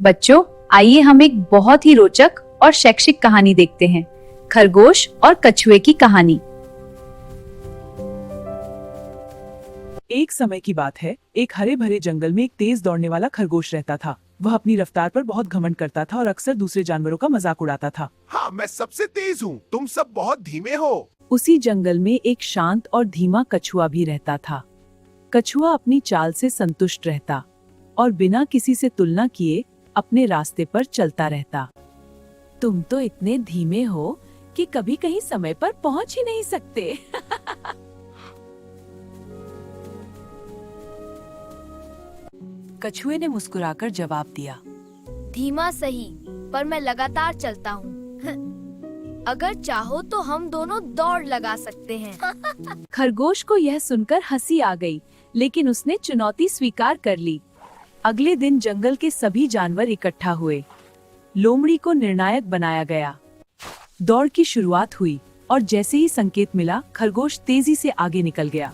बच्चों, आइए हम एक बहुत ही रोचक और शैक्षिक कहानी देखते हैं। खरगोश और कछुए की कहानी। एक समय की बात है, एक हरे भरे जंगल में एक तेज दौड़ने वाला खरगोश रहता था। वह अपनी रफ्तार पर बहुत घमंड करता था और अक्सर दूसरे जानवरों का मजाक उड़ाता था। हाँ, मैं सबसे तेज हूँ, तुम सब बहुत धीमे हो। उसी जंगल में एक शांत और धीमा कछुआ भी रहता था। कछुआ अपनी चाल से संतुष्ट रहता और बिना किसी से तुलना किए अपने रास्ते पर चलता रहता। तुम तो इतने धीमे हो कि कभी कहीं समय पर पहुंच ही नहीं सकते। कछुए ने मुस्कुराकर जवाब दिया, धीमा सही, पर मैं लगातार चलता हूँ। अगर चाहो तो हम दोनों दौड़ लगा सकते हैं। खरगोश को यह सुनकर हंसी आ गई, लेकिन उसने चुनौती स्वीकार कर ली। अगले दिन जंगल के सभी जानवर इकट्ठा हुए। लोमड़ी को निर्णायक बनाया गया। दौड़ की शुरुआत हुई और जैसे ही संकेत मिला, खरगोश तेजी से आगे निकल गया।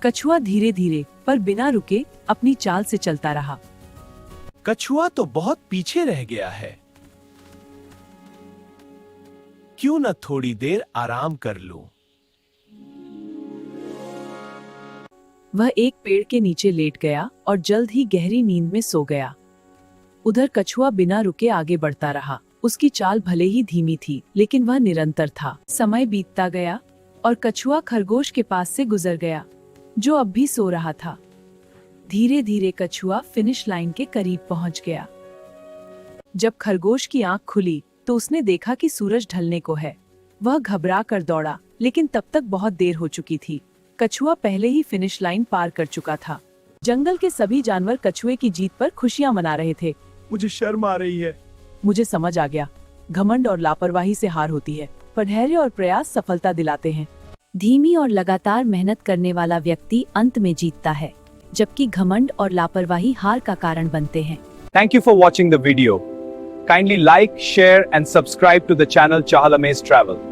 कछुआ धीरे धीरे पर बिना रुके अपनी चाल से चलता रहा। कछुआ तो बहुत पीछे रह गया है। क्यों न थोड़ी देर आराम कर लूं? वह एक पेड़ के नीचे लेट गया और जल्द ही गहरी नींद में सो गया। उधर कछुआ बिना रुके आगे बढ़ता रहा। उसकी चाल भले ही धीमी थी, लेकिन वह निरंतर था। समय बीतता गया और कछुआ खरगोश के पास से गुजर गया, जो अब भी सो रहा था। धीरे धीरे कछुआ फिनिश लाइन के करीब पहुंच गया। जब खरगोश की आंख खुली तो उसने देखा कि सूरज ढलने को है। वह घबरा कर दौड़ा, लेकिन तब तक बहुत देर हो चुकी थी। कछुआ पहले ही फिनिश लाइन पार कर चुका था। जंगल के सभी जानवर कछुए की जीत पर खुशियां मना रहे थे। मुझे शर्म आ रही है। मुझे समझ आ गया, घमंड और लापरवाही से हार होती है, पर धैर्य और प्रयास सफलता दिलाते हैं। धीमी और लगातार मेहनत करने वाला व्यक्ति अंत में जीतता है, जबकि घमंड और लापरवाही हार का कारण बनते हैं। Thank you for watching the video. Kindly like, share and subscribe to the channel Chahal Amaze Travel.